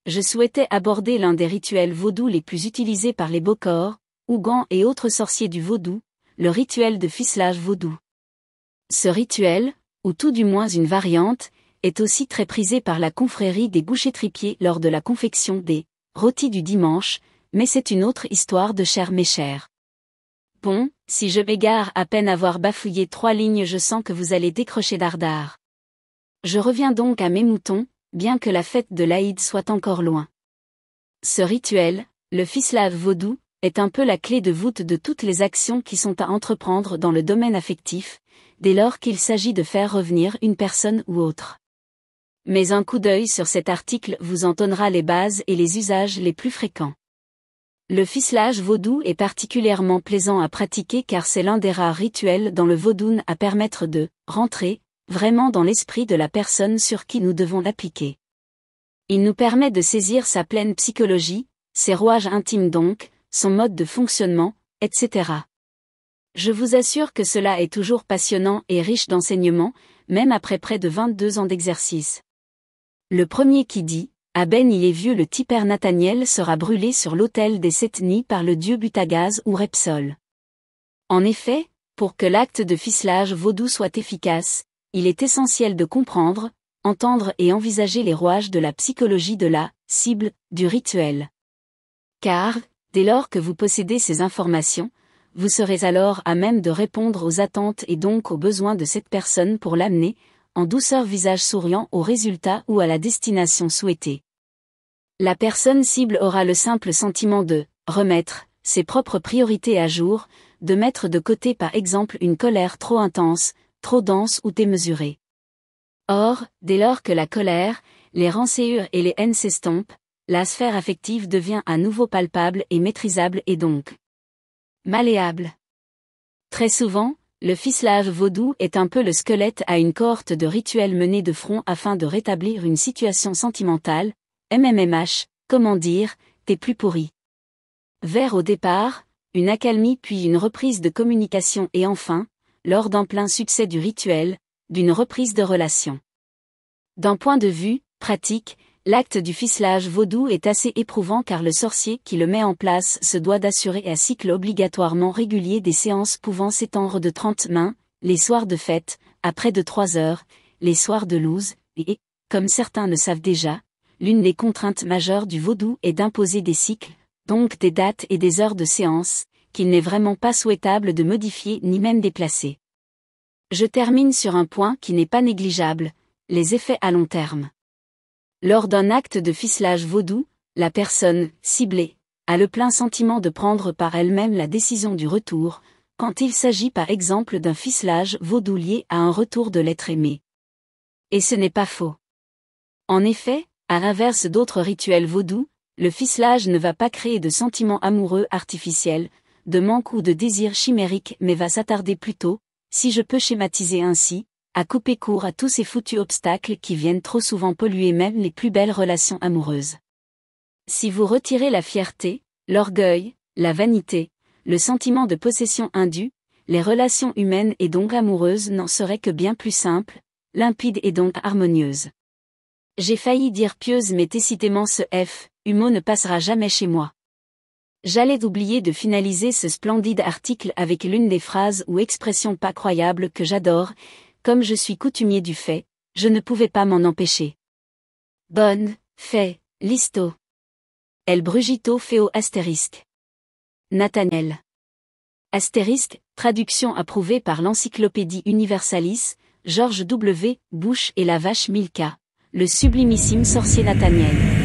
je souhaitais aborder l'un des rituels vaudous les plus utilisés par les Bokor, Ougans et autres sorciers du vaudou, le rituel de ficelage vaudou. Ce rituel, ou tout du moins une variante, est aussi très prisé par la confrérie des bouchers-tripiers lors de la confection des rôtis du dimanche, mais c'est une autre histoire de chers mes chers. Bon, si je m'égare à peine avoir bafouillé 3 lignes, je sens que vous allez décrocher dardard. Je reviens donc à mes moutons, bien que la fête de l'Aïd soit encore loin. Ce rituel, le ficelage vaudou, est un peu la clé de voûte de toutes les actions qui sont à entreprendre dans le domaine affectif, dès lors qu'il s'agit de faire revenir une personne ou autre. Mais un coup d'œil sur cet article vous en donnera les bases et les usages les plus fréquents. Le ficelage vaudou est particulièrement plaisant à pratiquer car c'est l'un des rares rituels dans le vaudou à permettre de rentrer vraiment dans l'esprit de la personne sur qui nous devons l'appliquer. Il nous permet de saisir sa pleine psychologie, ses rouages intimes donc, son mode de fonctionnement, etc. Je vous assure que cela est toujours passionnant et riche d'enseignements, même après près de 22 ans d'exercice. Le premier qui dit « À Ben il est vieux, le tipper Nathaniel sera brûlé sur l'autel des 7 nids par le dieu Butagaz ou Repsol. » En effet, pour que l'acte de ficelage vaudou soit efficace, il est essentiel de comprendre, entendre et envisager les rouages de la psychologie de la cible du rituel. Car, dès lors que vous possédez ces informations, vous serez alors à même de répondre aux attentes et donc aux besoins de cette personne pour l'amener, en douceur visage souriant au résultat ou à la destination souhaitée. La personne cible aura le simple sentiment de remettre ses propres priorités à jour, de mettre de côté par exemple une colère trop intense, trop dense ou démesurée. Or, dès lors que la colère, les rancœurs et les haines s'estompent, la sphère affective devient à nouveau palpable et maîtrisable et donc malléable. Très souvent, le ficelage vaudou est un peu le squelette à une cohorte de rituels menés de front afin de rétablir une situation sentimentale, MMMH, comment dire, t'es plus pourri. Vers au départ, une accalmie puis une reprise de communication et enfin, lors d'un plein succès du rituel, d'une reprise de relation. D'un point de vue pratique, l'acte du ficelage vaudou est assez éprouvant car le sorcier qui le met en place se doit d'assurer un cycle obligatoirement régulier des séances pouvant s'étendre de 30 mains, les soirs de fête, à près de 3 heures, les soirs de loose, et, comme certains le savent déjà, l'une des contraintes majeures du vaudou est d'imposer des cycles, donc des dates et des heures de séance, qu'il n'est vraiment pas souhaitable de modifier ni même déplacer. Je termine sur un point qui n'est pas négligeable, les effets à long terme. Lors d'un acte de ficelage vaudou, la personne ciblée a le plein sentiment de prendre par elle-même la décision du retour, quand il s'agit par exemple d'un ficelage vaudou lié à un retour de l'être aimé. Et ce n'est pas faux. En effet, à l'inverse d'autres rituels vaudous, le ficelage ne va pas créer de sentiments amoureux artificiels, de manque ou de désir chimérique mais va s'attarder plutôt, si je peux schématiser ainsi, à couper court à tous ces foutus obstacles qui viennent trop souvent polluer même les plus belles relations amoureuses. Si vous retirez la fierté, l'orgueil, la vanité, le sentiment de possession indue, les relations humaines et donc amoureuses n'en seraient que bien plus simples, limpides et donc harmonieuses. J'ai failli dire pieuse mais décidément ce humour ne passera jamais chez moi. J'allais oublier de finaliser ce splendide article avec l'une des phrases ou expressions pas croyables que j'adore, comme je suis coutumier du fait, je ne pouvais pas m'en empêcher. Bonne, fait, listo. El brugito feo astérisque. Nathaniel. Astérisque, traduction approuvée par l'Encyclopédie Universalis, George W. Bush et la vache Milka, le sublimissime sorcier Nathaniel.